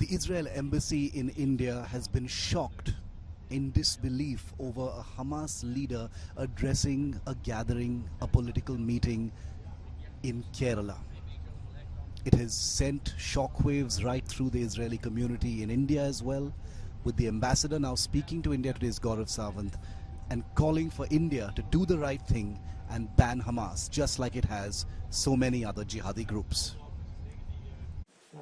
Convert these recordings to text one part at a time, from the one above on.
The Israel embassy in India has been shocked in disbelief over a Hamas leader addressing a gathering, a political meeting in Kerala. It has sent shockwaves right through the Israeli community in India as well, with the ambassador now speaking to India today's Gaurav Sawant and calling for India to do the right thing and ban Hamas, just like it has so many other jihadi groups.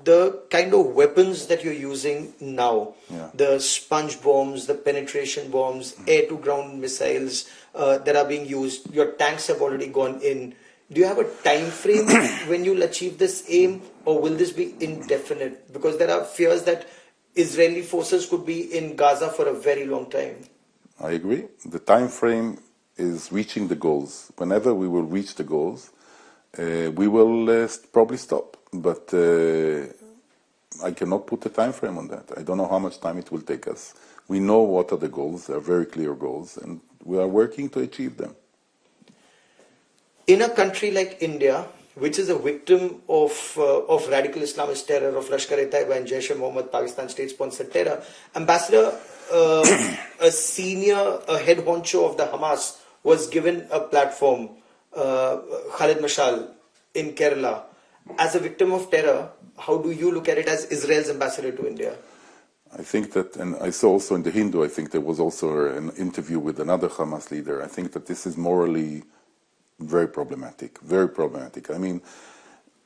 The kind of weapons that you're using now, the sponge bombs, the penetration bombs, air-to-ground missiles that are being used, your tanks have already gone in. Do you have a time frame when you'll achieve this aim, or will this be indefinite? Because there are fears that Israeli forces could be in Gaza for a very long time. I agree. The time frame is reaching the goals. Whenever we will reach the goals, we will probably stop. But I cannot put a time frame on that. I don't know how much time it will take us. We know what are the goals. They are very clear goals, and we are working to achieve them. In a country like India, which is a victim of radical Islamist terror, of Lashkar-e-Taiba and Jaish-e-Mohammed, Pakistan state-sponsored terror, Ambassador, a senior head honcho of the Hamas was given a platform, Khalid Mashal, in Kerala. As a victim of terror, how do you look at it as Israel's ambassador to India? I think that, and I saw also in the Hindu, I think there was also an interview with another Hamas leader. I think that this is morally very problematic, very problematic. I mean,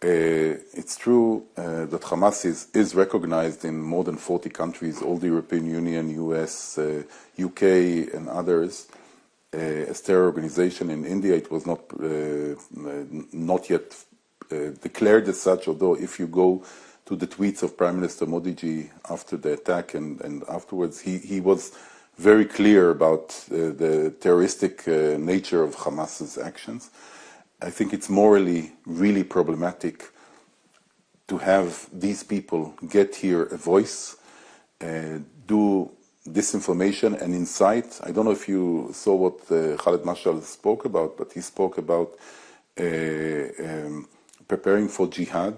it's true that Hamas is recognized in more than 40 countries, all the European Union, US, UK, and others, as terror organization. In India, it was not yet declared as such, although if you go to the tweets of Prime Minister Modi ji after the attack and afterwards, he was very clear about the terroristic nature of Hamas's actions. I think it's morally really problematic to have these people get here a voice, do disinformation and incite. I don't know if you saw what Khalid Mashal spoke about, but he spoke about preparing for jihad,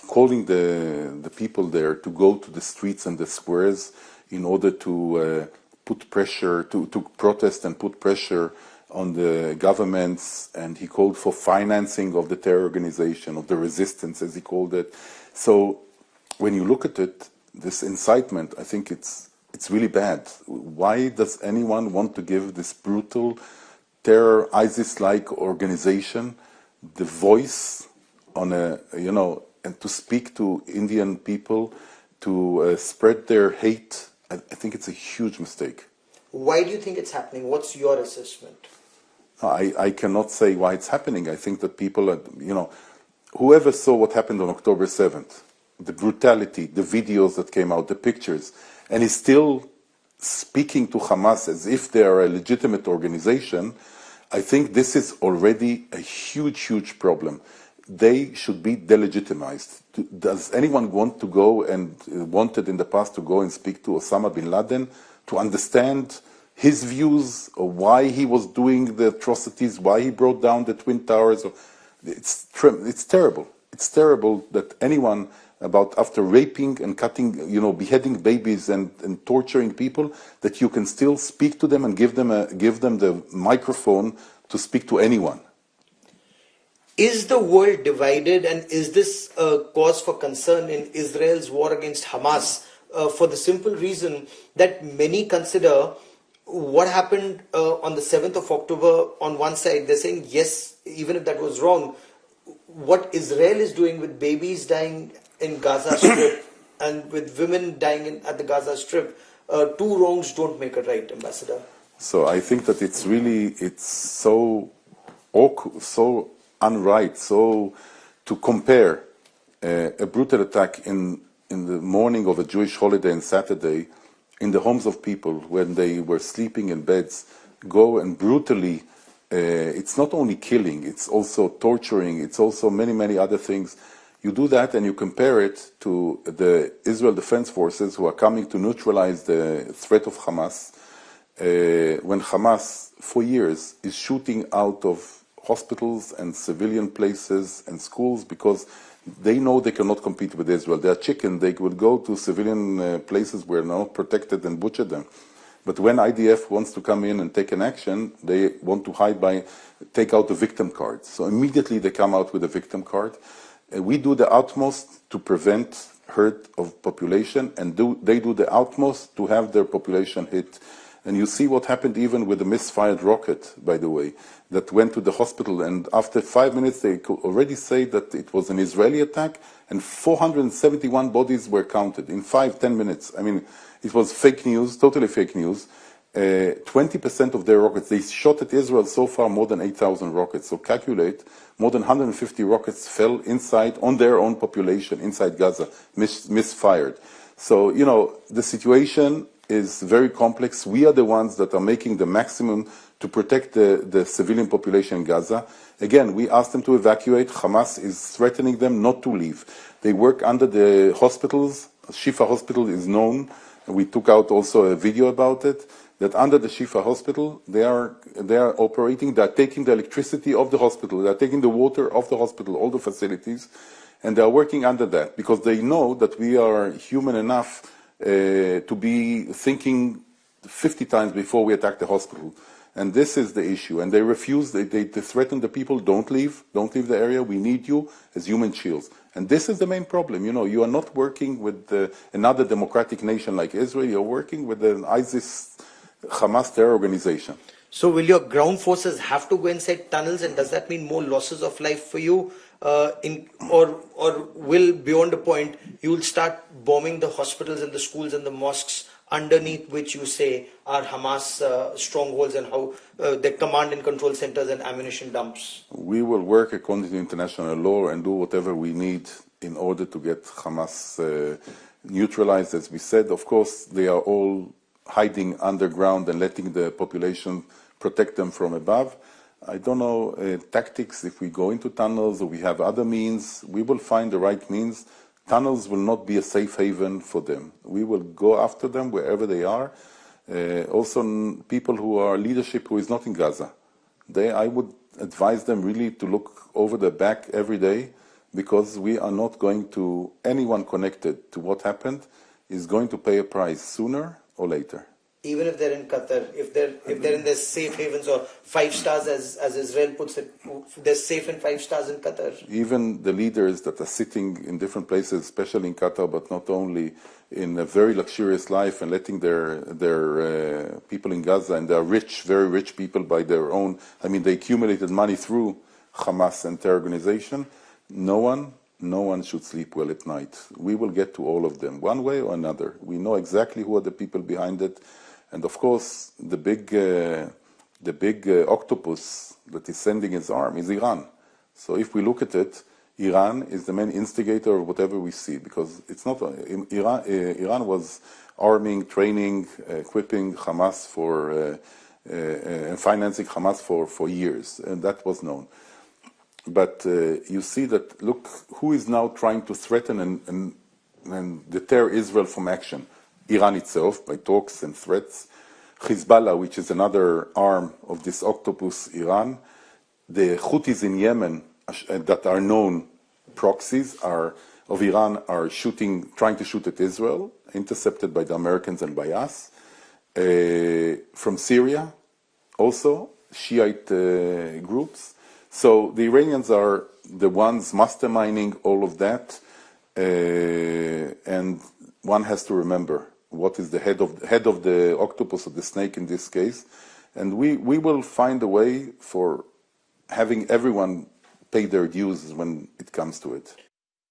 calling the people there to go to the streets and the squares in order to put pressure, to protest and put pressure on the governments, and he called for financing of the terror organization, of the resistance, as he called it. So when you look at it, this incitement, I think it's really bad. Why does anyone want to give this brutal terror, ISIS-like organization the voice on and to speak to Indian people, to spread their hate? I think it's a huge mistake. Why do you think it's happening? What's your assessment? I cannot say why it's happening. I think that people are, whoever saw what happened on October 7th, the brutality, the videos that came out, the pictures, and is still speaking to Hamas as if they are a legitimate organization, I think this is already a huge, huge problem. They should be delegitimized. Does anyone want to go and wanted in the past to go and speak to Osama bin Laden to understand his views or why he was doing the atrocities, why he brought down the Twin Towers? It's terrible. It's terrible that anyone after raping and cutting, beheading babies and torturing people, that you can still speak to them and give them the microphone to speak to anyone. Is the world divided, and is this a cause for concern in Israel's war against Hamas? For the simple reason that many consider what happened on the 7th of October on one side, they're saying, yes, even if that was wrong, what Israel is doing with babies dying in Gaza Strip and with women dying at the Gaza Strip, two wrongs don't make a right, Ambassador. So I think that it's so awkward, so unright, so to compare a brutal attack in the morning of a Jewish holiday on Saturday in the homes of people when they were sleeping in beds, go and brutally, it's not only killing, it's also torturing, it's also many, many other things. You do that and you compare it to the Israel Defense Forces who are coming to neutralize the threat of Hamas, when Hamas, for years, is shooting out of hospitals and civilian places and schools because They know they cannot compete with Israel. They are chicken. They will go to civilian places where they're not protected and butcher them. But when IDF wants to come in and take an action, they want to take out the victim card. So immediately they come out with a victim card. We do the utmost to prevent hurt of population, and they do the utmost to have their population hit. And you see what happened even with the misfired rocket, by the way, that went to the hospital, and after 5 minutes they could already say that it was an Israeli attack, and 471 bodies were counted in 5-10 minutes. I mean, it was fake news, totally fake news. 20% of their rockets, they shot at Israel so far more than 8,000 rockets. So calculate, more than 150 rockets fell inside, on their own population, inside Gaza, misfired. So, you know, the situation is very complex. We are the ones that are making the maximum to protect the civilian population in Gaza. Again, we asked them to evacuate. Hamas is threatening them not to leave. They work under the hospitals. Shifa Hospital is known. We took out also a video about it, that under the Shifa Hospital, they are operating, they are taking the electricity of the hospital, they are taking the water of the hospital, all the facilities, and they are working under that, because they know that we are human enough to be thinking 50 times before we attack the hospital. And this is the issue. And they refuse, they threaten the people, don't leave the area, we need you as human shields. And this is the main problem. You know, you are not working with another democratic nation like Israel, you're working with an ISIS, Hamas terror organization. So will your ground forces have to go inside tunnels, and does that mean more losses of life for you? Or will, beyond a point, you will start bombing the hospitals and the schools and the mosques underneath which you say are Hamas strongholds, and how their command and control centers and ammunition dumps? We will work according to international law and do whatever we need in order to get Hamas neutralized. As we said, of course, they are all hiding underground and letting the population protect them from above. I don't know tactics, if we go into tunnels or we have other means, we will find the right means. Tunnels will not be a safe haven for them. We will go after them wherever they are. Also, people who are leadership who is not in Gaza, I would advise them really to look over their back every day, because we are not going to, anyone connected to what happened is going to pay a price sooner or later. Even if they're in Qatar, if they're in their safe havens, or 5 stars as Israel puts it, they're safe in 5 stars in Qatar. Even the leaders that are sitting in different places, especially in Qatar, but not only, in a very luxurious life and letting their people in Gaza, and they're rich, very rich people by their own, I mean, they accumulated money through Hamas and terror organization. No one should sleep well at night. We will get to all of them, one way or another. We know exactly who are the people behind it. And of course, the big octopus that is sending its arm is Iran. So if we look at it, Iran is the main instigator of whatever we see, because it's not Iran was arming, training, equipping Hamas and financing Hamas for years, and that was known. But you see that, look, who is now trying to threaten and deter Israel from action? Iran itself, by talks and threats. Hezbollah, which is another arm of this octopus, Iran. The Houthis in Yemen, that are known proxies of Iran, are trying to shoot at Israel, intercepted by the Americans and by us. From Syria, also, Shiite groups. So the Iranians are the ones masterminding all of that, and one has to remember what is the head of the octopus, or the snake in this case, and we will find a way for having everyone pay their dues when it comes to it.